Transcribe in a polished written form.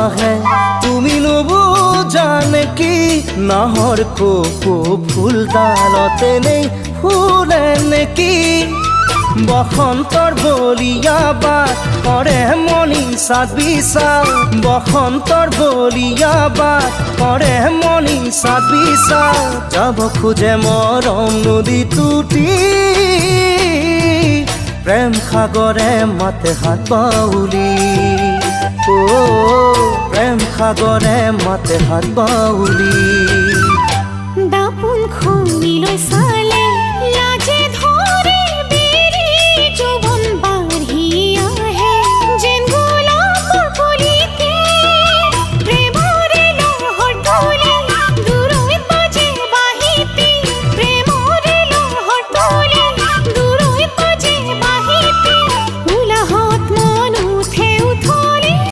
আহে তুমি নুবুজা নেকি নাহৰ কপৌ ফুলডালতে নেই ফুলে নেকি বসন্তৰ বলিয়া বাট কৰে মনিষাত বিচাৰ বসন্তৰ বলিয়া বাট কৰে মনিষাত বিচাৰ যাব খোজে মৰম নদী টুটি প্ৰেম সাগৰে মাতে হাত বাউলি প্ৰেম সাগৰে মাতে হাত বাউলি দাপোন খুলি লৈ চাল